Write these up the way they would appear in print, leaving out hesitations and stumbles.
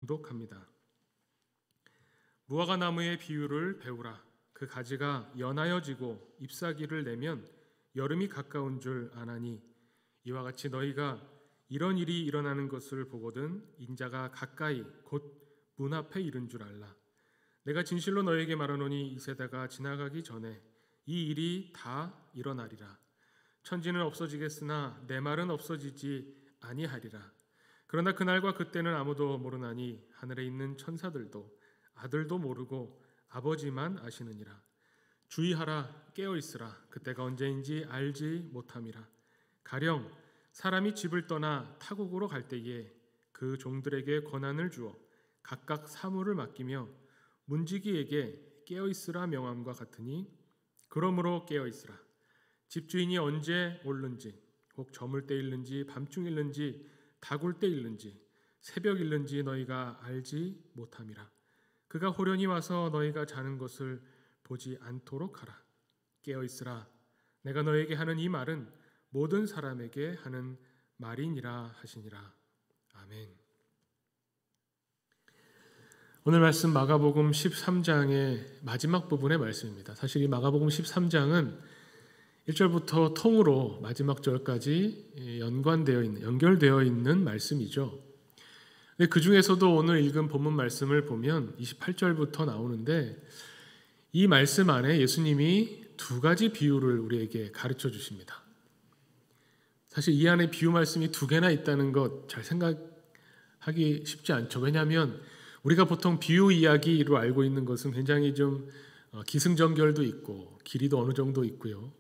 독합니다. 무화과 나무의 비유를 배우라. 그 가지가 연하여지고 잎사귀를 내면 여름이 가까운 줄 아나니 이와 같이 너희가 이런 일이 일어나는 것을 보거든 인자가 가까이 곧 문 앞에 이른 줄 알라. 내가 진실로 너희에게 말하노니 이 세대가 지나가기 전에 이 일이 다 일어나리라. 천지는 없어지겠으나 내 말은 없어지지 아니하리라. 그러나 그날과 그때는 아무도 모르나니 하늘에 있는 천사들도 아들도 모르고 아버지만 아시느니라. 주의하라, 깨어 있으라. 그때가 언제인지 알지 못함이라. 가령 사람이 집을 떠나 타국으로 갈 때에 그 종들에게 권한을 주어 각각 사무를 맡기며 문지기에게 깨어 있으라 명함과 같으니 그러므로 깨어 있으라. 집주인이 언제 올는지 혹 저물 때 일는지 밤중 일는지 다굴 때 일는지 새벽 일는지 너희가 알지 못함이라. 그가 호련히 와서 너희가 자는 것을 보지 않도록 하라. 깨어 있으라. 내가 너에게 하는 이 말은 모든 사람에게 하는 말이니라 하시니라. 아멘. 오늘 말씀 마가복음 13장의 마지막 부분의 말씀입니다. 사실 이 마가복음 13장은 1절부터 통으로 마지막 절까지 연결되어 있는 말씀이죠. 그 중에서도 오늘 읽은 본문 말씀을 보면 28절부터 나오는데 이 말씀 안에 예수님이 두 가지 비유를 우리에게 가르쳐 주십니다. 사실 이 안에 비유 말씀이 두 개나 있다는 것 잘 생각하기 쉽지 않죠. 왜냐하면 우리가 보통 비유 이야기로 알고 있는 것은 굉장히 좀 기승전결도 있고 길이도 어느 정도 있고요.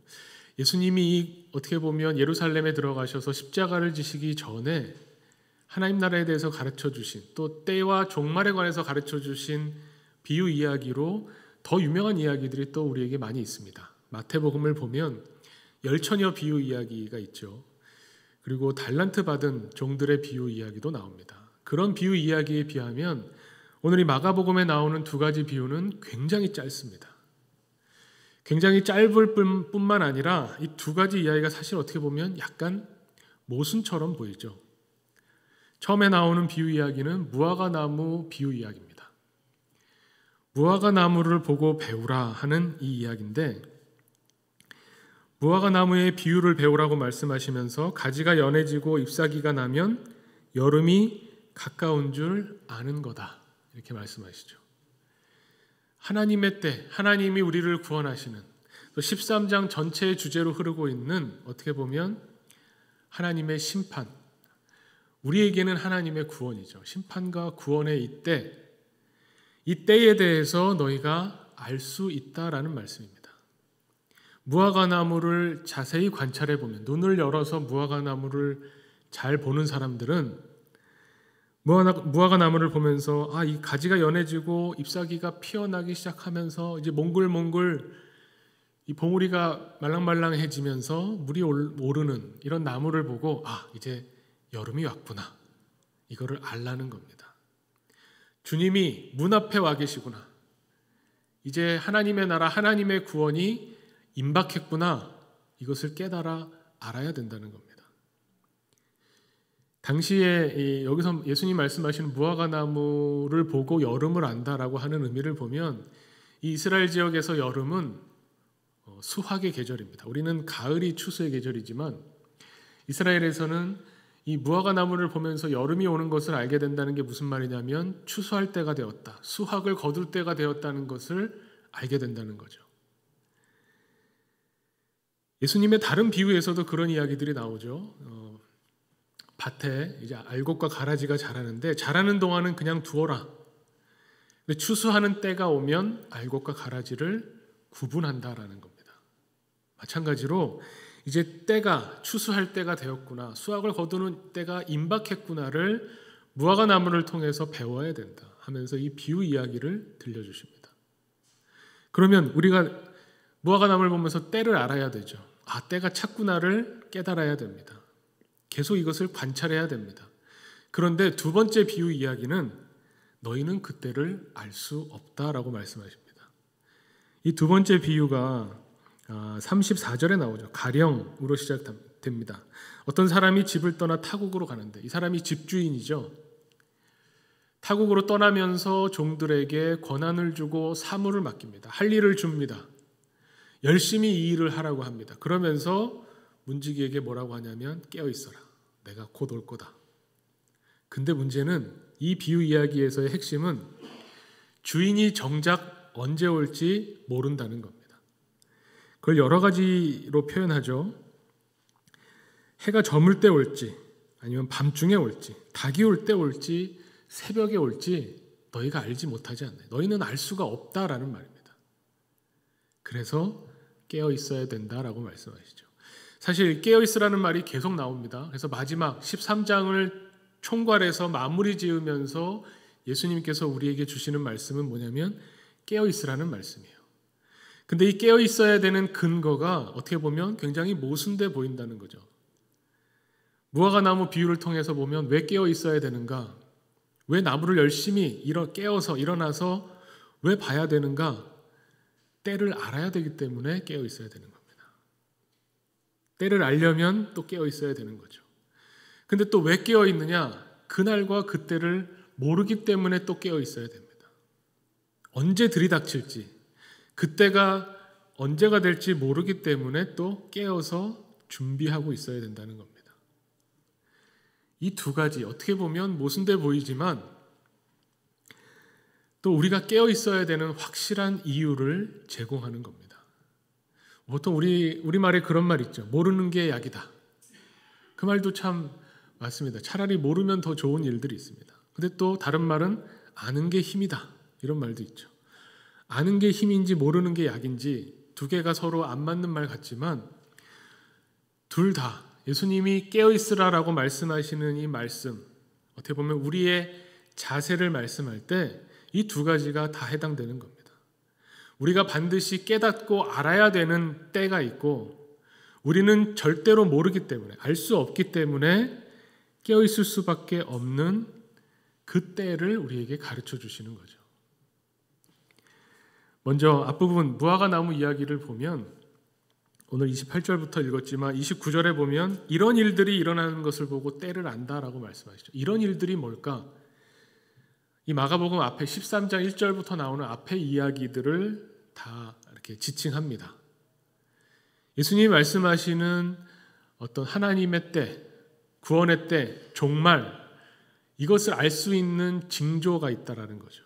예수님이 어떻게 보면 예루살렘에 들어가셔서 십자가를 지시기 전에 하나님 나라에 대해서 가르쳐 주신 또 때와 종말에 관해서 가르쳐 주신 비유 이야기로 더 유명한 이야기들이 또 우리에게 많이 있습니다. 마태복음을 보면 열처녀 비유 이야기가 있죠. 그리고 달란트 받은 종들의 비유 이야기도 나옵니다. 그런 비유 이야기에 비하면 오늘 이 마가복음에 나오는 두 가지 비유는 굉장히 짧습니다. 굉장히 짧을 뿐만 아니라 이 두 가지 이야기가 사실 어떻게 보면 약간 모순처럼 보이죠. 처음에 나오는 비유 이야기는 무화과 나무 비유 이야기입니다. 무화과 나무를 보고 배우라 하는 이 이야기인데 무화과 나무의 비유를 배우라고 말씀하시면서 가지가 연해지고 잎사귀가 나면 여름이 가까운 줄 아는 거다. 이렇게 말씀하시죠. 하나님의 때, 하나님이 우리를 구원하시는 또 13장 전체의 주제로 흐르고 있는 어떻게 보면 하나님의 심판, 우리에게는 하나님의 구원이죠. 심판과 구원의 이 때에 대해서 너희가 알 수 있다라는 말씀입니다. 무화과 나무를 자세히 관찰해 보면 눈을 열어서 무화과 나무를 잘 보는 사람들은 무화과 나무를 보면서 이 가지가 연해지고 잎사귀가 피어나기 시작하면서 이제 몽글몽글 이 봉우리가 말랑말랑해지면서 물이 오르는 이런 나무를 보고 이제 여름이 왔구나. 이거를 알라는 겁니다. 주님이 문 앞에 와 계시구나. 이제 하나님의 나라, 하나님의 구원이 임박했구나. 이것을 깨달아 알아야 된다는 겁니다. 당시에 여기서 예수님 말씀하시는 무화과 나무를 보고 여름을 안다라고 하는 의미를 보면 이 이스라엘 지역에서 여름은 수확의 계절입니다. 우리는 가을이 추수의 계절이지만 이스라엘에서는 이 무화과 나무를 보면서 여름이 오는 것을 알게 된다는 게 무슨 말이냐면 추수할 때가 되었다. 수확을 거둘 때가 되었다는 것을 알게 된다는 거죠. 예수님의 다른 비유에서도 그런 이야기들이 나오죠. 밭에 이제 알곡과 가라지가 자라는데 자라는 동안은 그냥 두어라. 근데 추수하는 때가 오면 알곡과 가라지를 구분한다라는 겁니다. 마찬가지로 이제 때가 추수할 때가 되었구나. 수확을 거두는 때가 임박했구나를 무화과 나무를 통해서 배워야 된다 하면서 이 비유 이야기를 들려주십니다. 그러면 우리가 무화과 나무를 보면서 때를 알아야 되죠. 때가 찼구나를 깨달아야 됩니다. 계속 이것을 관찰해야 됩니다. 그런데 두 번째 비유 이야기는 너희는 그때를 알 수 없다라고 말씀하십니다. 이 두 번째 비유가 34절에 나오죠. 가령으로 시작됩니다. 어떤 사람이 집을 떠나 타국으로 가는데 이 사람이 집주인이죠. 타국으로 떠나면서 종들에게 권한을 주고 사무를 맡깁니다. 할 일을 줍니다. 열심히 이 일을 하라고 합니다. 그러면서 문지기에게 뭐라고 하냐면 깨어 있어라. 내가 곧 올 거다. 근데 문제는 이 비유 이야기에서의 핵심은 주인이 정작 언제 올지 모른다는 겁니다. 그걸 여러 가지로 표현하죠. 해가 저물 때 올지, 아니면 밤중에 올지, 닭이 올 때 올지, 새벽에 올지 너희가 알지 못하지 않나요? 너희는 알 수가 없다라는 말입니다. 그래서 깨어 있어야 된다라고 말씀하시죠. 사실 깨어 있으라는 말이 계속 나옵니다. 그래서 마지막 13장을 총괄해서 마무리 지으면서 예수님께서 우리에게 주시는 말씀은 뭐냐면 깨어 있으라는 말씀이에요. 근데 이 깨어 있어야 되는 근거가 어떻게 보면 굉장히 모순돼 보인다는 거죠. 무화과나무 비유를 통해서 보면 왜 깨어 있어야 되는가? 왜 나무를 열심히 깨어서 일어나서 왜 봐야 되는가? 때를 알아야 되기 때문에 깨어 있어야 되는 겁니다. 때를 알려면 또 깨어 있어야 되는 거죠. 근데 또 왜 깨어 있느냐? 그날과 그때를 모르기 때문에 또 깨어 있어야 됩니다. 언제 들이닥칠지, 그때가 언제가 될지 모르기 때문에 또 깨어서 준비하고 있어야 된다는 겁니다. 이 두 가지 어떻게 보면 모순돼 보이지만 또 우리가 깨어 있어야 되는 확실한 이유를 제공하는 겁니다. 보통 우리말에 그런 말 있죠. 모르는 게 약이다. 그 말도 참 맞습니다. 차라리 모르면 더 좋은 일들이 있습니다. 근데 또 다른 말은 아는 게 힘이다. 이런 말도 있죠. 아는 게 힘인지 모르는 게 약인지 두 개가 서로 안 맞는 말 같지만 둘 다 예수님이 깨어있으라라고 말씀하시는 이 말씀, 어떻게 보면 우리의 자세를 말씀할 때 이 두 가지가 다 해당되는 겁니다. 우리가 반드시 깨닫고 알아야 되는 때가 있고 우리는 절대로 모르기 때문에 알 수 없기 때문에 깨어있을 수밖에 없는 그 때를 우리에게 가르쳐 주시는 거죠. 먼저 앞부분 무화과나무 이야기를 보면 오늘 28절부터 읽었지만 29절에 보면 이런 일들이 일어나는 것을 보고 때를 안다라고 말씀하시죠. 이런 일들이 뭘까? 이 마가복음 앞에 13장 1절부터 나오는 앞의 이야기들을 다 이렇게 지칭합니다. 예수님이 말씀하시는 어떤 하나님의 때, 구원의 때, 종말, 이것을 알 수 있는 징조가 있다라는 거죠.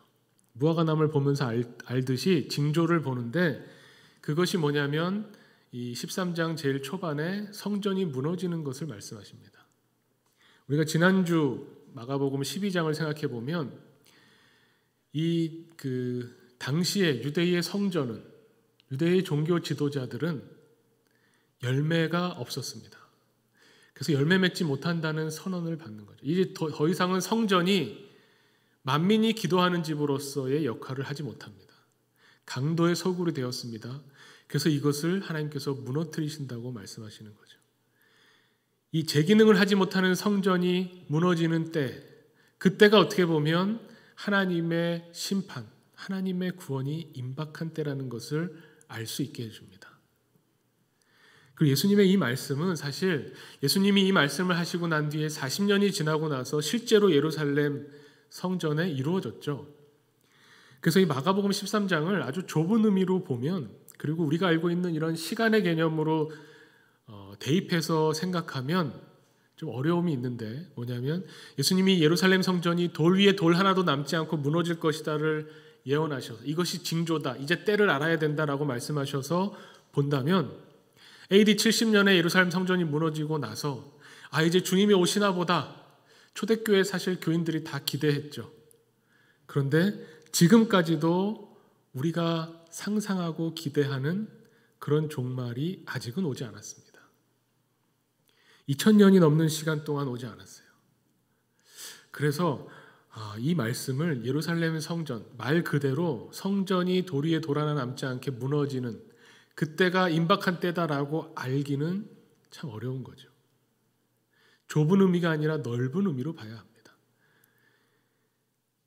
무화과나무를 보면서 알듯이 징조를 보는데 그것이 뭐냐면 이 13장 제일 초반에 성전이 무너지는 것을 말씀하십니다. 우리가 지난주 마가복음 12장을 생각해 보면 이 당시에 유대의 성전은 유대의 종교 지도자들은 열매가 없었습니다. 그래서 열매 맺지 못한다는 선언을 받는 거죠. 이제 더 이상은 성전이 만민이 기도하는 집으로서의 역할을 하지 못합니다. 강도의 소굴이 되었습니다. 그래서 이것을 하나님께서 무너뜨리신다고 말씀하시는 거죠. 이 제기능을 하지 못하는 성전이 무너지는 때, 그때가 어떻게 보면 하나님의 심판, 하나님의 구원이 임박한 때라는 것을 알 수 있게 해줍니다. 그리고 예수님의 이 말씀은 사실 예수님이 이 말씀을 하시고 난 뒤에 40년이 지나고 나서 실제로 예루살렘 성전에 이루어졌죠. 그래서 이 마가복음 13장을 아주 좁은 의미로 보면, 그리고 우리가 알고 있는 이런 시간의 개념으로 대입해서 생각하면 좀 어려움이 있는데, 뭐냐면 예수님이 예루살렘 성전이 돌 위에 돌 하나도 남지 않고 무너질 것이다를 예언하셔서 이것이 징조다, 이제 때를 알아야 된다라고 말씀하셔서 본다면 AD 70년에 예루살렘 성전이 무너지고 나서 이제 주님이 오시나 보다, 초대교회 사실 교인들이 다 기대했죠. 그런데 지금까지도 우리가 상상하고 기대하는 그런 종말이 아직은 오지 않았습니다. 2000년이 넘는 시간 동안 오지 않았어요. 그래서 이 말씀을 예루살렘 성전, 말 그대로 성전이 돌 위에 돌 하나 남지 않게 무너지는 그때가 임박한 때다라고 알기는 참 어려운 거죠. 좁은 의미가 아니라 넓은 의미로 봐야 합니다.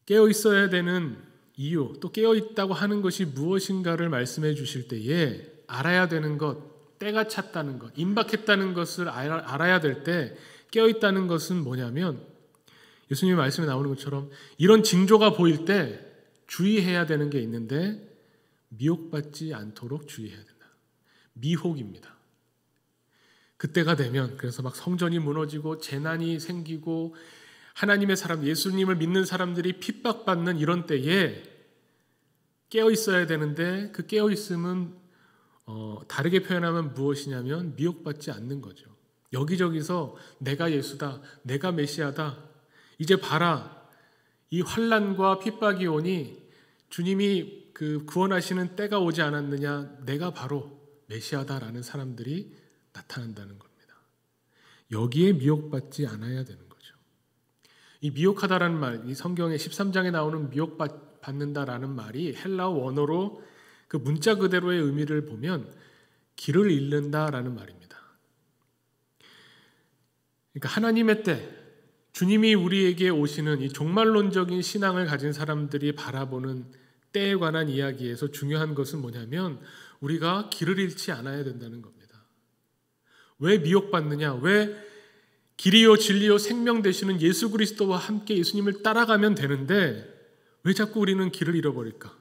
깨어 있어야 되는 이유, 또 깨어 있다고 하는 것이 무엇인가를 말씀해 주실 때에 알아야 되는 것, 때가 찼다는 것, 임박했다는 것을 알아야 될 때 깨어 있다는 것은 뭐냐면 예수님의 말씀에 나오는 것처럼 이런 징조가 보일 때 주의해야 되는 게 있는데 미혹받지 않도록 주의해야 된다. 미혹입니다. 그때가 되면 그래서 막 성전이 무너지고 재난이 생기고 하나님의 사람, 예수님을 믿는 사람들이 핍박받는 이런 때에 깨어 있어야 되는데 그 깨어 있음은 다르게 표현하면 무엇이냐면 미혹받지 않는 거죠. 여기저기서 내가 예수다, 내가 메시아다, 이제 봐라, 이 환난과 핍박이 오니 주님이 그 구원하시는 때가 오지 않았느냐, 내가 바로 메시아다라는 사람들이 나타난다는 겁니다. 여기에 미혹받지 않아야 되는 거죠. 이 미혹하다라는 말, 이 성경의 13장에 나오는 미혹받는다라는 말이 헬라어 원어로 그 문자 그대로의 의미를 보면 길을 잃는다라는 말입니다. 그러니까 하나님의 때, 주님이 우리에게 오시는 이 종말론적인 신앙을 가진 사람들이 바라보는 때에 관한 이야기에서 중요한 것은 뭐냐면 우리가 길을 잃지 않아야 된다는 겁니다. 왜 미혹받느냐? 왜 길이요 진리요 생명 되시는 예수 그리스도와 함께 예수님을 따라가면 되는데 왜 자꾸 우리는 길을 잃어버릴까?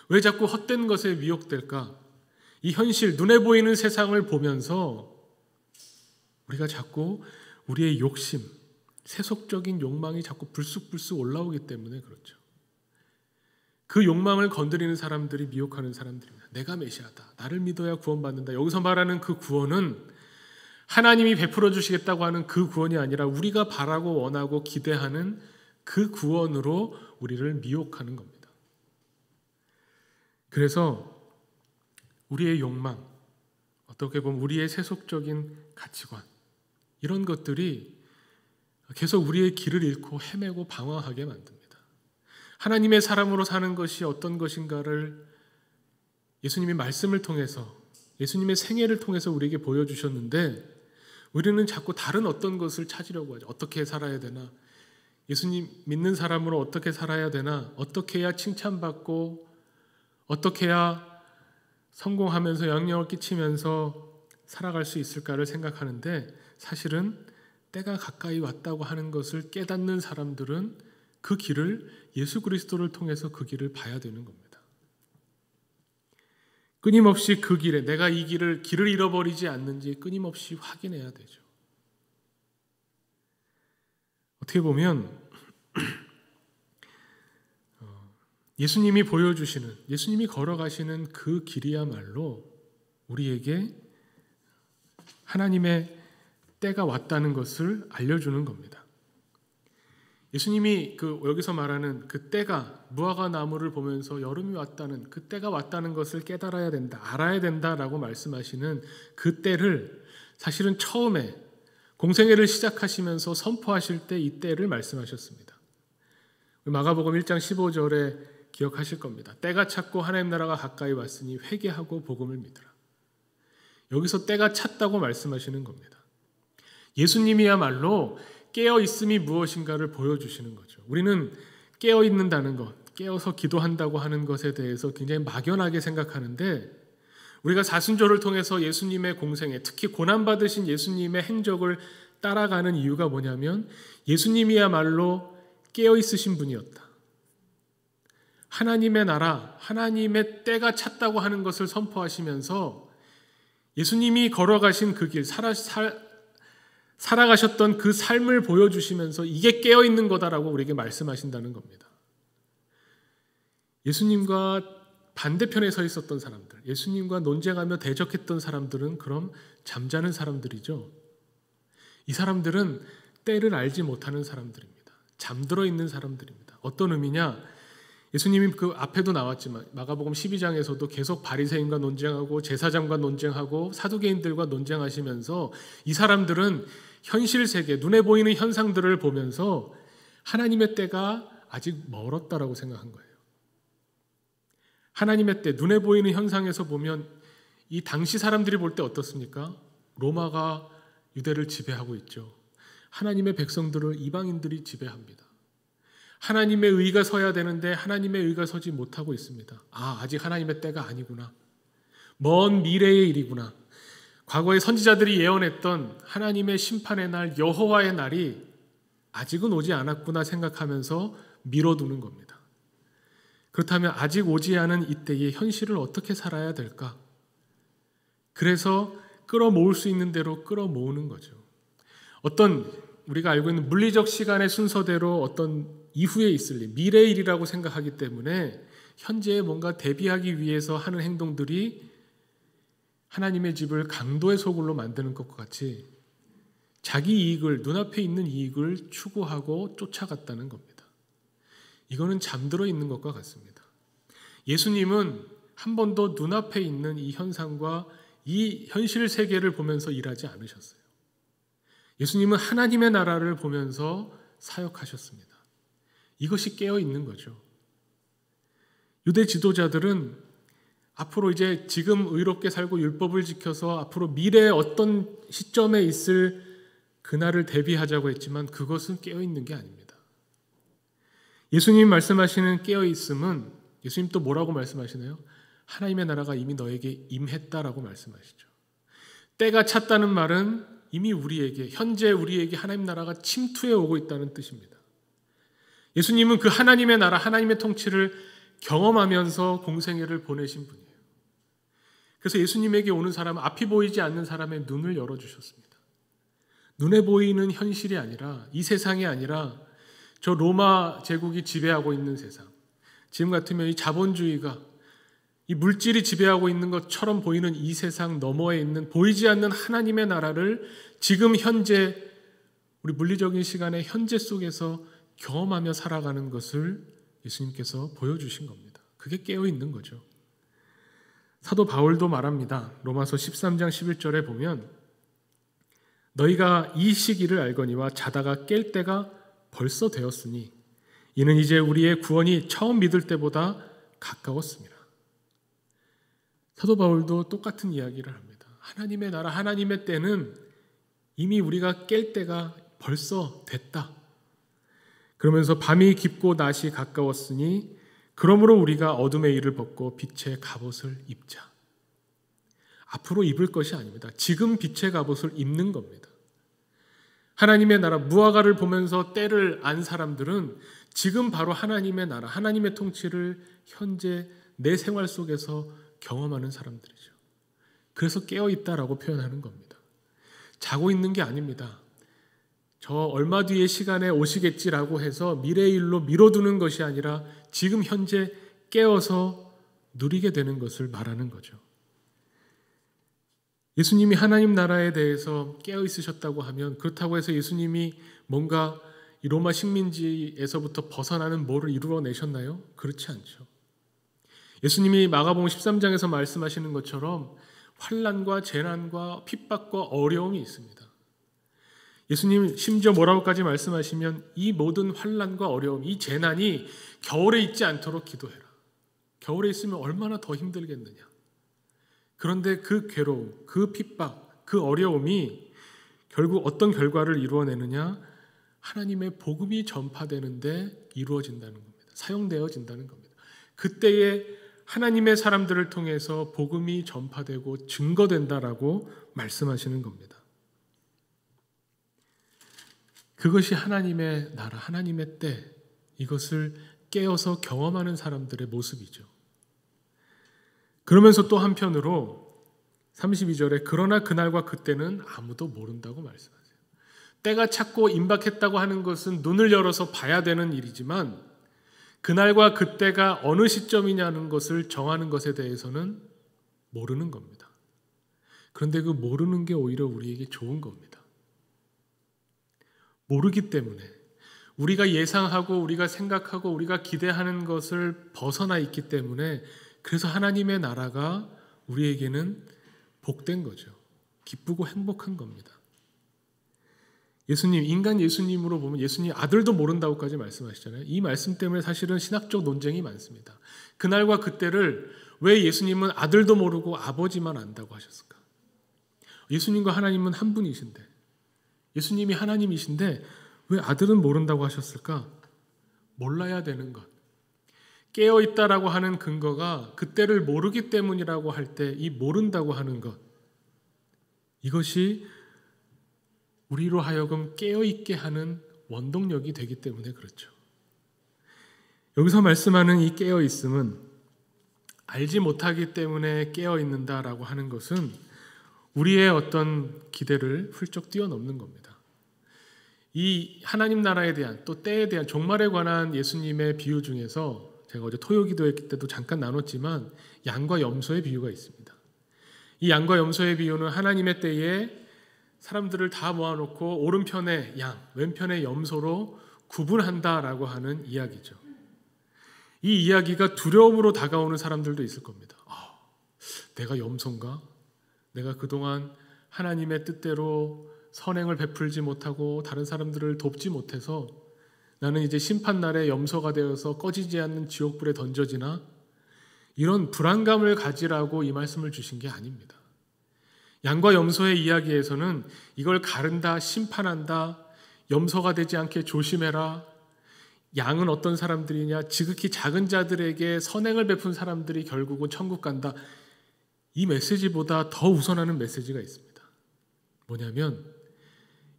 왜 자꾸 헛된 것에 미혹될까? 이 현실, 눈에 보이는 세상을 보면서 우리가 자꾸 우리의 욕심, 세속적인 욕망이 자꾸 불쑥불쑥 올라오기 때문에 그렇죠. 그 욕망을 건드리는 사람들이 미혹하는 사람들입니다. 내가 메시아다. 나를 믿어야 구원받는다. 여기서 말하는 그 구원은 하나님이 베풀어 주시겠다고 하는 그 구원이 아니라 우리가 바라고 원하고 기대하는 그 구원으로 우리를 미혹하는 겁니다. 그래서 우리의 욕망, 어떻게 보면 우리의 세속적인 가치관, 이런 것들이 계속 우리의 길을 잃고 헤매고 방황하게 만듭니다. 하나님의 사람으로 사는 것이 어떤 것인가를 예수님이 말씀을 통해서, 예수님의 생애를 통해서 우리에게 보여주셨는데 우리는 자꾸 다른 어떤 것을 찾으려고 하죠. 어떻게 살아야 되나? 예수님 믿는 사람으로 어떻게 살아야 되나? 어떻게 해야 칭찬받고 어떻게 해야 성공하면서 영향을 끼치면서 살아갈 수 있을까를 생각하는데 사실은 때가 가까이 왔다고 하는 것을 깨닫는 사람들은 그 길을 예수 그리스도를 통해서 그 길을 봐야 되는 겁니다. 끊임없이 그 길에 내가 이 길을 잃어버리지 않는지 끊임없이 확인해야 되죠. 어떻게 보면 예수님이 보여주시는, 예수님이 걸어가시는 그 길이야말로 우리에게 하나님의 때가 왔다는 것을 알려주는 겁니다. 예수님이 여기서 말하는 그 때가, 무화과 나무를 보면서 여름이 왔다는, 그 때가 왔다는 것을 깨달아야 된다, 알아야 된다라고 말씀하시는 그 때를 사실은 처음에 공생애를 시작하시면서 선포하실 때 이 때를 말씀하셨습니다. 마가복음 1장 15절에 기억하실 겁니다. 때가 찼고 하나님 나라가 가까이 왔으니 회개하고 복음을 믿으라. 여기서 때가 찼다고 말씀하시는 겁니다. 예수님이야말로 깨어있음이 무엇인가를 보여주시는 거죠. 우리는 깨어있는다는 것, 깨어서 기도한다고 하는 것에 대해서 굉장히 막연하게 생각하는데 우리가 사순절을 통해서 예수님의 공생애, 특히 고난받으신 예수님의 행적을 따라가는 이유가 뭐냐면 예수님이야말로 깨어있으신 분이었다. 하나님의 나라, 하나님의 때가 찼다고 하는 것을 선포하시면서 예수님이 걸어가신 그 길, 살아가셨던 그 삶을 보여주시면서 이게 깨어있는 거다라고 우리에게 말씀하신다는 겁니다. 예수님과 반대편에 서 있었던 사람들, 예수님과 논쟁하며 대적했던 사람들은 그럼 잠자는 사람들이죠. 이 사람들은 때를 알지 못하는 사람들입니다. 잠들어 있는 사람들입니다. 어떤 의미냐? 예수님이 그 앞에도 나왔지만 마가복음 12장에서도 계속 바리새인과 논쟁하고 제사장과 논쟁하고 사두개인들과 논쟁하시면서 이 사람들은 현실 세계, 눈에 보이는 현상들을 보면서 하나님의 때가 아직 멀었다라고 생각한 거예요. 하나님의 때, 눈에 보이는 현상에서 보면 이 당시 사람들이 볼 때 어떻습니까? 로마가 유대를 지배하고 있죠. 하나님의 백성들을 이방인들이 지배합니다. 하나님의 의가 서야 되는데 하나님의 의가 서지 못하고 있습니다. 아직 하나님의 때가 아니구나. 먼 미래의 일이구나. 과거의 선지자들이 예언했던 하나님의 심판의 날, 여호와의 날이 아직은 오지 않았구나 생각하면서 미뤄두는 겁니다. 그렇다면 아직 오지 않은 이때의 현실을 어떻게 살아야 될까? 그래서 끌어모을 수 있는 대로 끌어모으는 거죠. 어떤 우리가 알고 있는 물리적 시간의 순서대로 어떤 이후에 있을 일, 미래의 일이라고 생각하기 때문에 현재에 뭔가 대비하기 위해서 하는 행동들이 하나님의 집을 강도의 소굴로 만드는 것과 같이 자기 이익을, 눈앞에 있는 이익을 추구하고 쫓아갔다는 겁니다. 이거는 잠들어 있는 것과 같습니다. 예수님은 한 번도 눈앞에 있는 이 현상과 이 현실 세계를 보면서 일하지 않으셨어요. 예수님은 하나님의 나라를 보면서 사역하셨습니다. 이것이 깨어 있는 거죠. 유대 지도자들은 앞으로 이제 지금 의롭게 살고 율법을 지켜서 앞으로 미래에 어떤 시점에 있을 그날을 대비하자고 했지만 그것은 깨어 있는 게 아닙니다. 예수님 말씀하시는 깨어 있음은 예수님 또 뭐라고 말씀하시나요? 하나님의 나라가 이미 너에게 임했다라고 말씀하시죠. 때가 찼다는 말은 이미 우리에게, 현재 우리에게 하나님 나라가 침투해 오고 있다는 뜻입니다. 예수님은 그 하나님의 나라, 하나님의 통치를 경험하면서 공생애를 보내신 분이에요. 그래서 예수님에게 오는 사람은 앞이 보이지 않는 사람의 눈을 열어주셨습니다. 눈에 보이는 현실이 아니라, 이 세상이 아니라 저 로마 제국이 지배하고 있는 세상, 지금 같으면 이 자본주의가 이 물질이 지배하고 있는 것처럼 보이는 이 세상 너머에 있는 보이지 않는 하나님의 나라를 지금 현재 우리 물리적인 시간의 현재 속에서 경험하며 살아가는 것을 예수님께서 보여주신 겁니다. 그게 깨어 있는 거죠. 사도 바울도 말합니다. 로마서 13장 11절에 보면 너희가 이 시기를 알거니와 자다가 깰 때가 벌써 되었으니 이는 이제 우리의 구원이 처음 믿을 때보다 가까웠습니다. 사도 바울도 똑같은 이야기를 합니다. 하나님의 나라, 하나님의 때는 이미 우리가 깰 때가 벌써 됐다. 그러면서 밤이 깊고 낮이 가까웠으니 그러므로 우리가 어둠의 일을 벗고 빛의 갑옷을 입자. 앞으로 입을 것이 아닙니다. 지금 빛의 갑옷을 입는 겁니다. 하나님의 나라, 무화과를 보면서 때를 안 사람들은 지금 바로 하나님의 나라, 하나님의 통치를 현재 내 생활 속에서 경험하는 사람들이죠. 그래서 깨어있다라고 표현하는 겁니다. 자고 있는 게 아닙니다. 저 얼마 뒤의 시간에 오시겠지라고 해서 미래의 일로 미뤄두는 것이 아니라 지금 현재 깨어서 누리게 되는 것을 말하는 거죠. 예수님이 하나님 나라에 대해서 깨어 있으셨다고 하면 그렇다고 해서 예수님이 뭔가 이 로마 식민지에서부터 벗어나는 뭐를 이루어내셨나요? 그렇지 않죠. 예수님이 마가복음 13장에서 말씀하시는 것처럼 환난과 재난과 핍박과 어려움이 있습니다. 예수님 심지어 뭐라고까지 말씀하시면 이 모든 환난과 어려움, 이 재난이 겨울에 있지 않도록 기도해라. 겨울에 있으면 얼마나 더 힘들겠느냐. 그런데 그 괴로움, 그 핍박, 그 어려움이 결국 어떤 결과를 이루어내느냐? 하나님의 복음이 전파되는데 이루어진다는 겁니다. 사용되어진다는 겁니다. 그때에 하나님의 사람들을 통해서 복음이 전파되고 증거된다라고 말씀하시는 겁니다. 그것이 하나님의 나라, 하나님의 때, 이것을 깨어서 경험하는 사람들의 모습이죠. 그러면서 또 한편으로 32절에 그러나 그날과 그때는 아무도 모른다고 말씀하세요. 때가 찼고 임박했다고 하는 것은 눈을 열어서 봐야 되는 일이지만 그날과 그때가 어느 시점이냐는 것을 정하는 것에 대해서는 모르는 겁니다. 그런데 그 모르는 게 오히려 우리에게 좋은 겁니다. 모르기 때문에 우리가 예상하고 우리가 생각하고 우리가 기대하는 것을 벗어나 있기 때문에 그래서 하나님의 나라가 우리에게는 복된 거죠. 기쁘고 행복한 겁니다. 예수님, 인간 예수님으로 보면 예수님 아들도 모른다고까지 말씀하시잖아요. 이 말씀 때문에 사실은 신학적 논쟁이 많습니다. 그날과 그때를 왜 예수님은 아들도 모르고 아버지만 안다고 하셨을까? 예수님과 하나님은 한 분이신데 예수님이 하나님이신데 왜 아들은 모른다고 하셨을까? 몰라야 되는 것. 깨어있다라고 하는 근거가 그때를 모르기 때문이라고 할 때 이 모른다고 하는 것. 이것이 우리로 하여금 깨어있게 하는 원동력이 되기 때문에 그렇죠. 여기서 말씀하는 이 깨어있음은 알지 못하기 때문에 깨어있는다라고 하는 것은 우리의 어떤 기대를 훌쩍 뛰어넘는 겁니다. 이 하나님 나라에 대한 또 때에 대한 종말에 관한 예수님의 비유 중에서 제가 어제 토요기도했을 때도 잠깐 나눴지만 양과 염소의 비유가 있습니다. 이 양과 염소의 비유는 하나님의 때에 사람들을 다 모아놓고 오른편의 양, 왼편의 염소로 구분한다라고 하는 이야기죠. 이 이야기가 두려움으로 다가오는 사람들도 있을 겁니다. 내가 염소인가? 내가 그동안 하나님의 뜻대로 선행을 베풀지 못하고 다른 사람들을 돕지 못해서 나는 이제 심판날에 염소가 되어서 꺼지지 않는 지옥불에 던져지나? 이런 불안감을 가지라고 이 말씀을 주신 게 아닙니다. 양과 염소의 이야기에서는 이걸 가른다, 심판한다, 염소가 되지 않게 조심해라, 양은 어떤 사람들이냐, 지극히 작은 자들에게 선행을 베푼 사람들이 결국은 천국 간다. 이 메시지보다 더 우선하는 메시지가 있습니다. 뭐냐면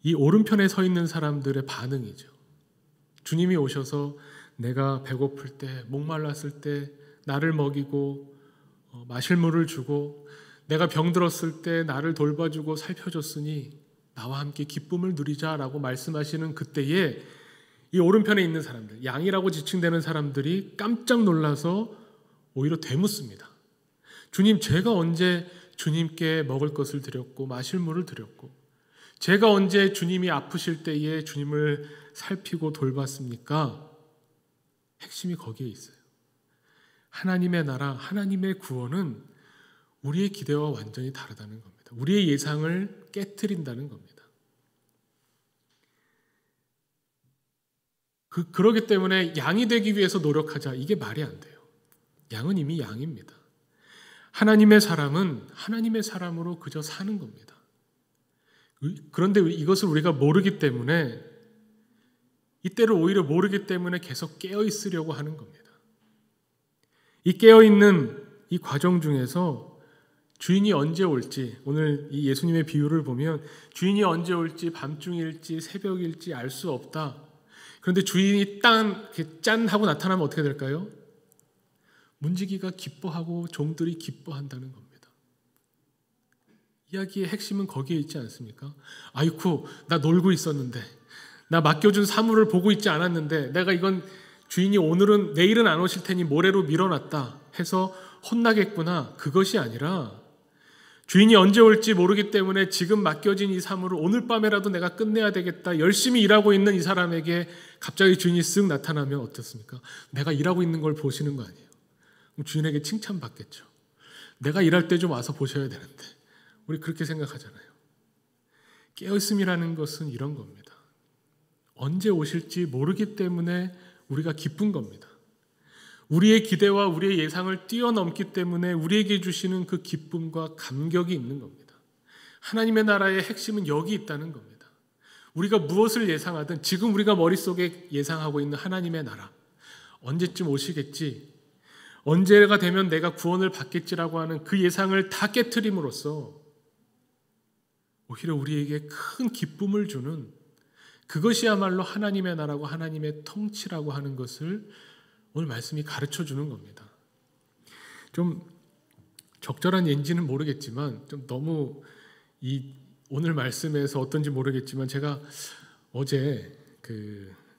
이 오른편에 서 있는 사람들의 반응이죠. 주님이 오셔서 내가 배고플 때, 목말랐을 때 나를 먹이고 마실 물을 주고 내가 병들었을 때 나를 돌봐주고 살펴줬으니 나와 함께 기쁨을 누리자라고 말씀하시는 그때에 이 오른편에 있는 사람들, 양이라고 지칭되는 사람들이 깜짝 놀라서 오히려 되묻습니다. 주님, 제가 언제 주님께 먹을 것을 드렸고 마실 물을 드렸고 제가 언제 주님이 아프실 때에 주님을 살피고 돌봤습니까? 핵심이 거기에 있어요. 하나님의 나라, 하나님의 구원은 우리의 기대와 완전히 다르다는 겁니다. 우리의 예상을 깨트린다는 겁니다. 그러기 때문에 양이 되기 위해서 노력하자. 이게 말이 안 돼요. 양은 이미 양입니다. 하나님의 사람은 하나님의 사람으로 그저 사는 겁니다. 그런데 이것을 우리가 모르기 때문에 이때를 오히려 모르기 때문에 계속 깨어 있으려고 하는 겁니다. 이 깨어 있는 이 과정 중에서 주인이 언제 올지, 오늘 이 예수님의 비유를 보면 주인이 언제 올지 밤중일지 새벽일지 알 수 없다. 그런데 주인이 짠 하고 나타나면 어떻게 될까요? 문지기가 기뻐하고 종들이 기뻐한다는 겁니다. 이야기의 핵심은 거기에 있지 않습니까? 아이쿠, 나 놀고 있었는데, 나 맡겨준 사물을 보고 있지 않았는데 내가 이건 주인이 내일은 안 오실 테니 모레로 미뤄놨다 해서 혼나겠구나. 그것이 아니라 주인이 언제 올지 모르기 때문에 지금 맡겨진 이 사물을 오늘 밤에라도 내가 끝내야 되겠다. 열심히 일하고 있는 이 사람에게 갑자기 주인이 쓱 나타나면 어떻습니까? 내가 일하고 있는 걸 보시는 거 아니에요. 그럼 주인에게 칭찬받겠죠. 내가 일할 때 좀 와서 보셔야 되는데. 우리 그렇게 생각하잖아요. 깨어있음이라는 것은 이런 겁니다. 언제 오실지 모르기 때문에 우리가 기쁜 겁니다. 우리의 기대와 우리의 예상을 뛰어넘기 때문에 우리에게 주시는 그 기쁨과 감격이 있는 겁니다. 하나님의 나라의 핵심은 여기 있다는 겁니다. 우리가 무엇을 예상하든 지금 우리가 머릿속에 예상하고 있는 하나님의 나라, 언제쯤 오시겠지, 언제가 되면 내가 구원을 받겠지라고 하는 그 예상을 다 깨트림으로써 오히려 우리에게 큰 기쁨을 주는, 그것이야말로 하나님의 나라고 하나님의 통치라고 하는 것을 오늘 말씀이 가르쳐 주는 겁니다. 좀 적절한 예인지는 모르겠지만 좀 너무 오늘 말씀에서 어떤지 모르겠지만 제가 어제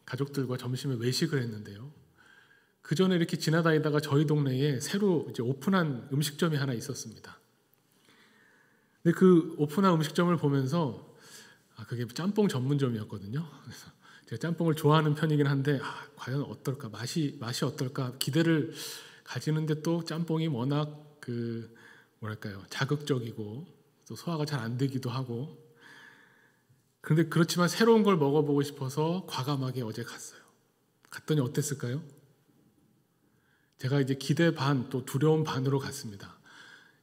가족들과 점심에 외식을 했는데요. 그 전에 이렇게 지나다니다가 저희 동네에 새로 이제 오픈한 음식점이 하나 있었습니다. 근데 그 오픈한 음식점을 보면서 그게 짬뽕 전문점이었거든요. 그래서 제가 짬뽕을 좋아하는 편이긴 한데 과연 어떨까, 맛이 어떨까 기대를 가지는데 또 짬뽕이 워낙 자극적이고 또 소화가 잘 안 되기도 하고, 그런데 그렇지만 새로운 걸 먹어보고 싶어서 과감하게 어제 갔어요. 갔더니 어땠을까요? 제가 이제 기대 반 또 두려움 반으로 갔습니다.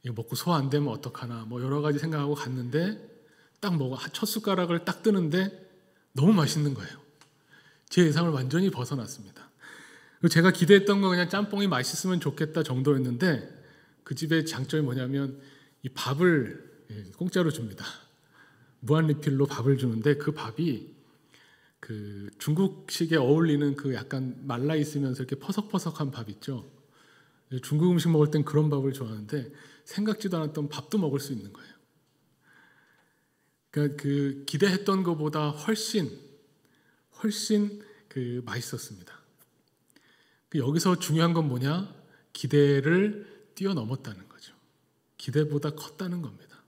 이거 먹고 소화 안 되면 어떡하나 여러 가지 생각하고 갔는데 딱 첫 숟가락을 딱 뜨는데 너무 맛있는 거예요. 제 예상을 완전히 벗어났습니다. 제가 기대했던 건 그냥 짬뽕이 맛있으면 좋겠다 정도였는데 그 집의 장점이 뭐냐면 이 밥을 공짜로 줍니다. 무한 리필로 밥을 주는데 그 밥이 그 중국식에 어울리는 그 약간 말라 있으면서 이렇게 퍼석퍼석한 밥 있죠. 중국 음식 먹을 땐 그런 밥을 좋아하는데 생각지도 않았던 밥도 먹을 수 있는 거예요. 그러니까 그 기대했던 것보다 훨씬 그 맛있었습니다. 여기서 중요한 건 뭐냐? 기대를 뛰어넘었다는 거죠. 기대보다 컸다는 겁니다.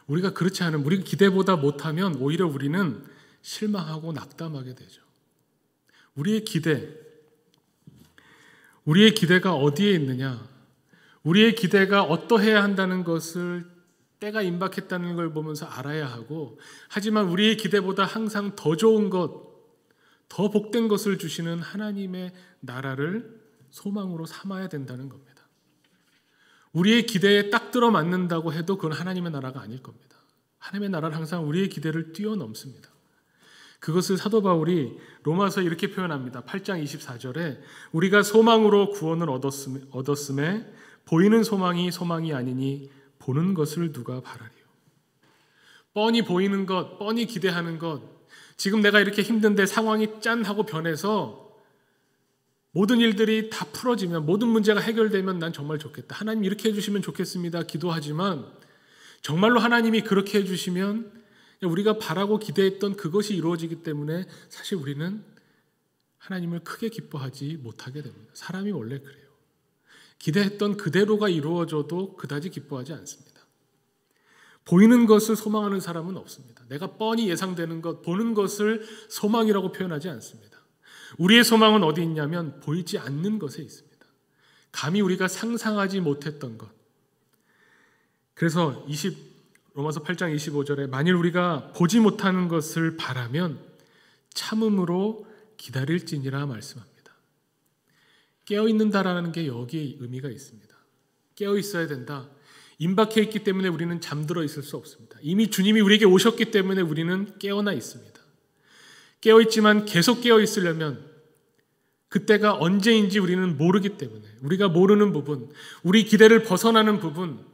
우리가 그렇지 않으면, 우리가 기대보다 못하면 오히려 우리는 실망하고 낙담하게 되죠. 우리의 기대가 어디에 있느냐? 우리의 기대가 어떠해야 한다는 것을 때가 임박했다는 걸 보면서 알아야 하고, 하지만 우리의 기대보다 항상 더 좋은 것, 더 복된 것을 주시는 하나님의 나라를 소망으로 삼아야 된다는 겁니다. 우리의 기대에 딱 들어맞는다고 해도 그건 하나님의 나라가 아닐 겁니다. 하나님의 나라는 항상 우리의 기대를 뛰어넘습니다. 그것을 사도 바울이 로마서 이렇게 표현합니다. 8장 24절에 우리가 소망으로 구원을 얻었음에 보이는 소망이 소망이 아니니 보는 것을 누가 바라리요. 뻔히 보이는 것, 뻔히 기대하는 것, 지금 내가 이렇게 힘든데 상황이 짠 하고 변해서 모든 일들이 다 풀어지면, 모든 문제가 해결되면 난 정말 좋겠다. 하나님 이렇게 해주시면 좋겠습니다. 기도하지만 정말로 하나님이 그렇게 해주시면 우리가 바라고 기대했던 그것이 이루어지기 때문에 사실 우리는 하나님을 크게 기뻐하지 못하게 됩니다. 사람이 원래 그래요. 기대했던 그대로가 이루어져도 그다지 기뻐하지 않습니다. 보이는 것을 소망하는 사람은 없습니다. 내가 뻔히 예상되는 것, 보는 것을 소망이라고 표현하지 않습니다. 우리의 소망은 어디 있냐면 보이지 않는 것에 있습니다. 감히 우리가 상상하지 못했던 것. 그래서 로마서 8장 25절에 만일 우리가 보지 못하는 것을 바라면 참음으로 기다릴지니라 말씀합니다. 깨어있는다라는 게 여기에 의미가 있습니다. 깨어있어야 된다. 임박해 있기 때문에 우리는 잠들어 있을 수 없습니다. 이미 주님이 우리에게 오셨기 때문에 우리는 깨어나 있습니다. 깨어있지만 계속 깨어있으려면 그때가 언제인지 우리는 모르기 때문에, 우리가 모르는 부분, 우리 기대를 벗어나는 부분,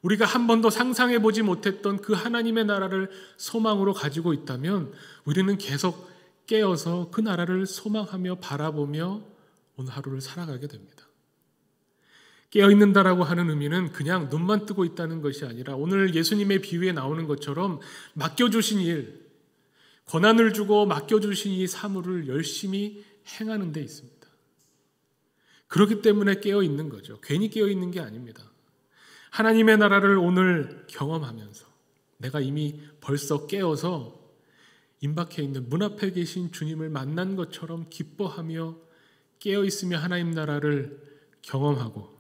우리가 한 번도 상상해보지 못했던 그 하나님의 나라를 소망으로 가지고 있다면 우리는 계속 깨어서 그 나라를 소망하며 바라보며 오늘 하루를 살아가게 됩니다. 깨어있는다라고 하는 의미는 그냥 눈만 뜨고 있다는 것이 아니라 오늘 예수님의 비유에 나오는 것처럼 맡겨주신 일, 권한을 주고 맡겨주신 이 사물을 열심히 행하는 데 있습니다. 그렇기 때문에 깨어있는 거죠. 괜히 깨어있는 게 아닙니다. 하나님의 나라를 오늘 경험하면서 내가 이미 벌써 깨어서 임박해 있는 문 앞에 계신 주님을 만난 것처럼 기뻐하며 깨어있으며 하나님 나라를 경험하고,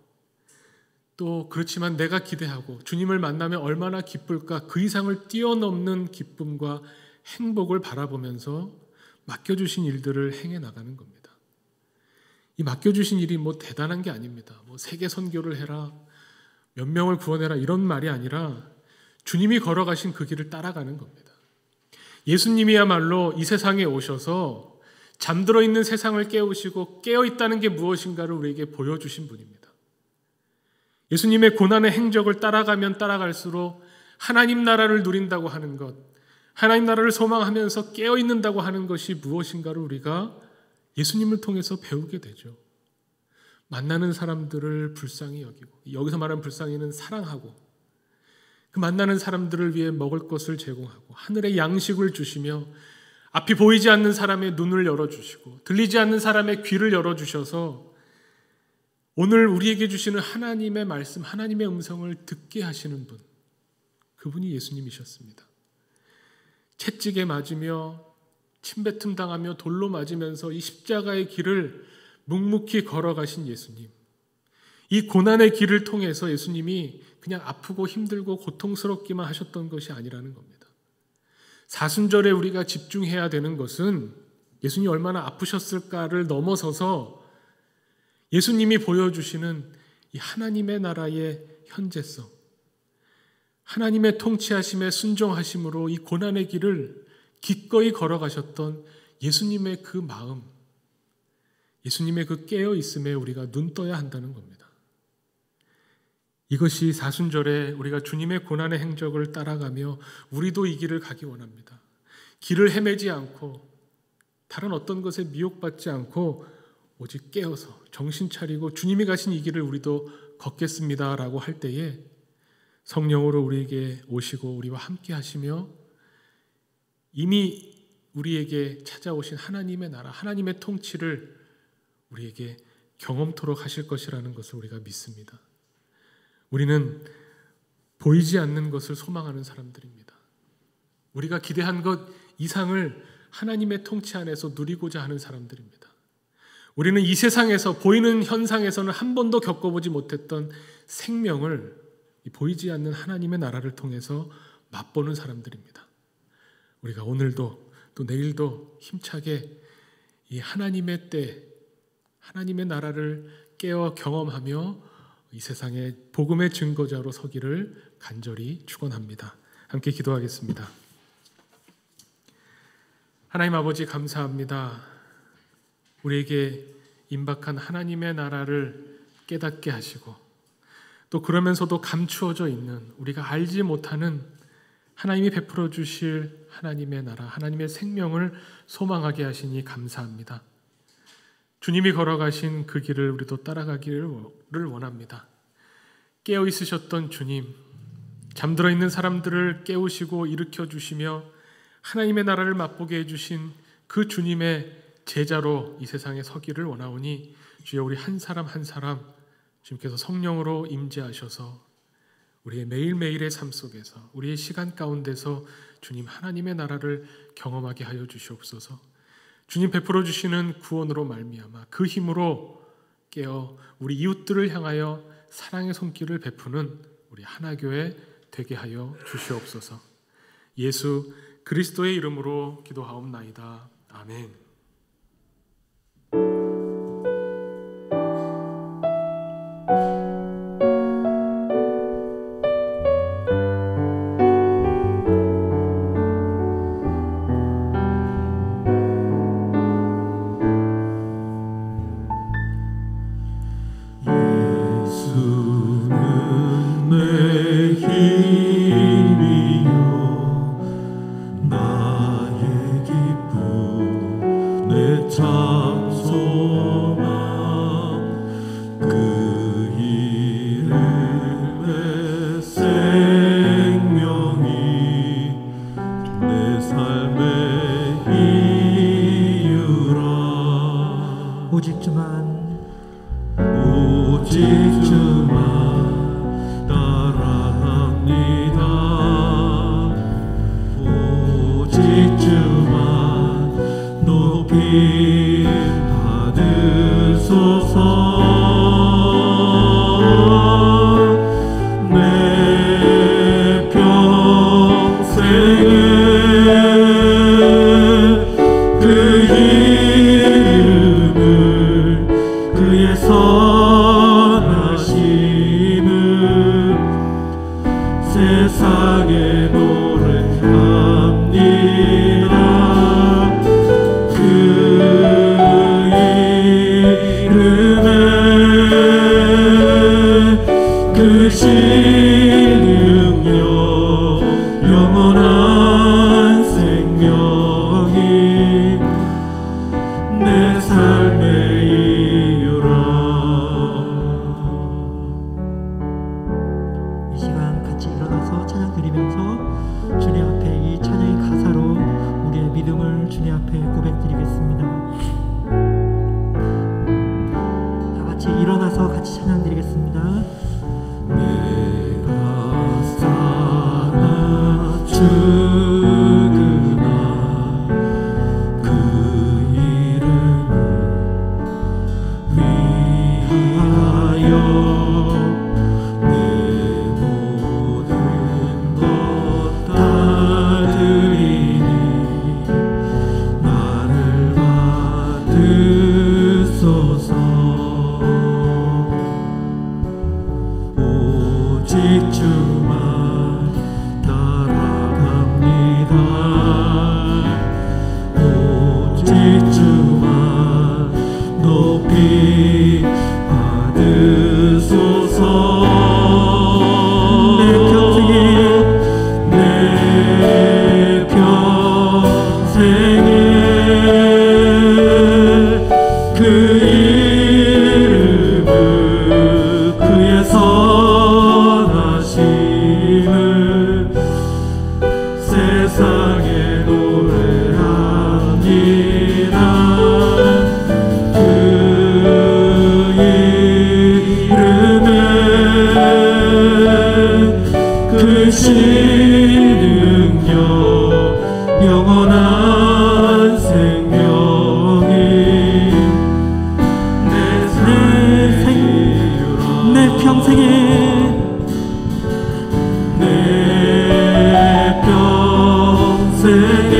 또 그렇지만 내가 기대하고 주님을 만나면 얼마나 기쁠까, 그 이상을 뛰어넘는 기쁨과 행복을 바라보면서 맡겨주신 일들을 행해 나가는 겁니다. 이 맡겨주신 일이 뭐 대단한 게 아닙니다. 뭐 세계 선교를 해라, 몇 명을 구원해라 이런 말이 아니라 주님이 걸어가신 그 길을 따라가는 겁니다. 예수님이야말로 이 세상에 오셔서 잠들어 있는 세상을 깨우시고 깨어있다는 게 무엇인가를 우리에게 보여주신 분입니다. 예수님의 고난의 행적을 따라가면 따라갈수록 하나님 나라를 누린다고 하는 것, 하나님 나라를 소망하면서 깨어있는다고 하는 것이 무엇인가를 우리가 예수님을 통해서 배우게 되죠. 만나는 사람들을 불쌍히 여기고, 여기서 말하는 불쌍히는 사랑하고, 그 만나는 사람들을 위해 먹을 것을 제공하고 하늘의 양식을 주시며 앞이 보이지 않는 사람의 눈을 열어주시고 들리지 않는 사람의 귀를 열어주셔서 오늘 우리에게 주시는 하나님의 말씀, 하나님의 음성을 듣게 하시는 분, 그분이 예수님이셨습니다. 채찍에 맞으며 침뱉음 당하며 돌로 맞으면서 이 십자가의 길을 묵묵히 걸어가신 예수님, 이 고난의 길을 통해서 예수님이 그냥 아프고 힘들고 고통스럽기만 하셨던 것이 아니라는 겁니다. 사순절에 우리가 집중해야 되는 것은 예수님이 얼마나 아프셨을까를 넘어서서 예수님이 보여주시는 이 하나님의 나라의 현재성, 하나님의 통치하심에 순종하심으로 이 고난의 길을 기꺼이 걸어가셨던 예수님의 그 마음, 예수님의 그 깨어있음에 우리가 눈 떠야 한다는 겁니다. 이것이 사순절에 우리가 주님의 고난의 행적을 따라가며 우리도 이 길을 가기 원합니다. 길을 헤매지 않고 다른 어떤 것에 미혹받지 않고 오직 깨어서 정신 차리고 주님이 가신 이 길을 우리도 걷겠습니다라고 할 때에 성령으로 우리에게 오시고 우리와 함께 하시며 이미 우리에게 찾아오신 하나님의 나라, 하나님의 통치를 우리에게 경험토록 하실 것이라는 것을 우리가 믿습니다. 우리는 보이지 않는 것을 소망하는 사람들입니다. 우리가 기대한 것 이상을 하나님의 통치 안에서 누리고자 하는 사람들입니다. 우리는 이 세상에서 보이는 현상에서는 한 번도 겪어보지 못했던 생명을 보이지 않는 하나님의 나라를 통해서 맛보는 사람들입니다. 우리가 오늘도 또 내일도 힘차게 이 하나님의 때, 하나님의 나라를 깨어 경험하며 이 세상의 복음의 증거자로 서기를 간절히 축원합니다. 함께 기도하겠습니다. 하나님 아버지 감사합니다. 우리에게 임박한 하나님의 나라를 깨닫게 하시고 또 그러면서도 감추어져 있는 우리가 알지 못하는 하나님이 베풀어 주실 하나님의 나라, 하나님의 생명을 소망하게 하시니 감사합니다. 주님이 걸어가신 그 길을 우리도 따라가기를 원합니다. 깨어 있으셨던 주님, 잠들어 있는 사람들을 깨우시고 일으켜 주시며 하나님의 나라를 맛보게 해주신 그 주님의 제자로 이 세상에 서기를 원하오니 주여 우리 한 사람 한 사람 주님께서 성령으로 임재하셔서 우리의 매일매일의 삶 속에서 우리의 시간 가운데서 주님 하나님의 나라를 경험하게 하여 주시옵소서. 주님 베풀어 주시는 구원으로 말미암아 그 힘으로 깨어 우리 이웃들을 향하여 사랑의 손길을 베푸는 우리 하나교회 되게 하여 주시옵소서. 예수 그리스도의 이름으로 기도하옵나이다. 아멘. 내 평생에 내 평생에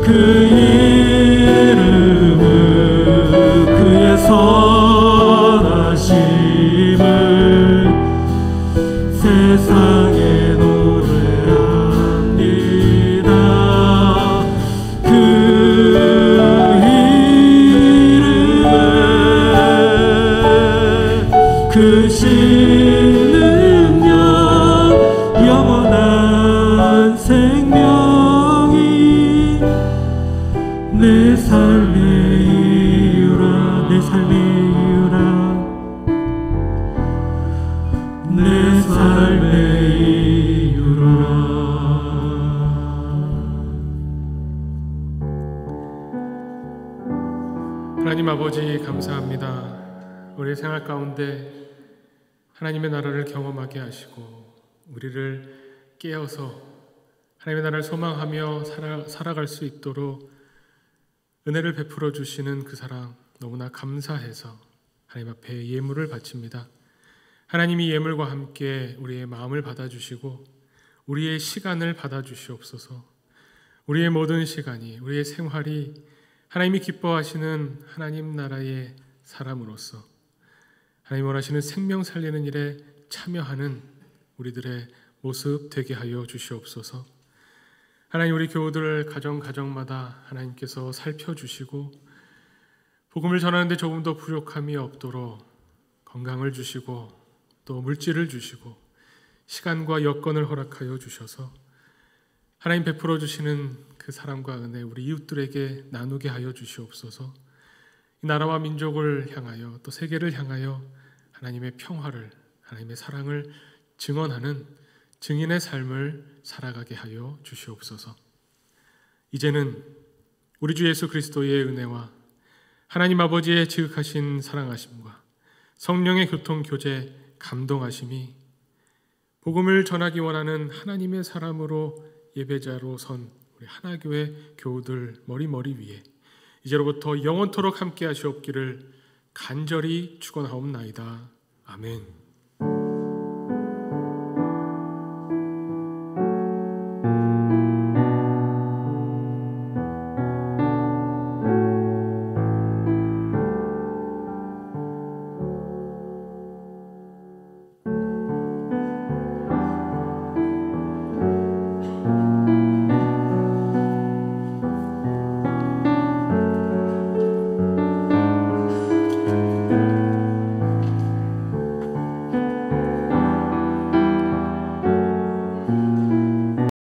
그 이름을 그의 선하심을 세상에 노래합니다. 그 이름에 그 신능력 영원한 생명이 내 삶의 이유라 내 삶의 이유라 내 삶의 이유라. 하나님 아버지 감사합니다. 우리의 생활 가운데 하나님의 나라를 경험하게 하시고 우리를 깨어서 하나님의 나라를 소망하며 살아갈 수 있도록 은혜를 베풀어 주시는 그 사랑 너무나 감사해서 하나님 앞에 예물을 바칩니다. 하나님이 예물과 함께 우리의 마음을 받아주시고 우리의 시간을 받아주시옵소서. 우리의 모든 시간이 우리의 생활이 하나님이 기뻐하시는 하나님 나라의 사람으로서 하나님 원하시는 생명 살리는 일에 참여하는 우리들의 모습 되게 하여 주시옵소서. 하나님 우리 교우들 가정마다 하나님께서 살펴주시고 복음을 전하는데 조금 더 부족함이 없도록 건강을 주시고 또 물질을 주시고 시간과 여건을 허락하여 주셔서 하나님 베풀어 주시는 그 사랑과 은혜 우리 이웃들에게 나누게 하여 주시옵소서. 이 나라와 민족을 향하여 또 세계를 향하여 하나님의 평화를 하나님의 사랑을 증언하는 증인의 삶을 살아가게 하여 주시옵소서. 이제는 우리 주 예수 그리스도의 은혜와 하나님 아버지의 지극하신 사랑하심과 성령의 교통 교제 감동하심이 복음을 전하기 원하는 하나님의 사람으로 예배자로 선 우리 하나교회 교우들 머리 위에 이제로부터 영원토록 함께 하시옵기를 간절히 축원하옵나이다. 아멘.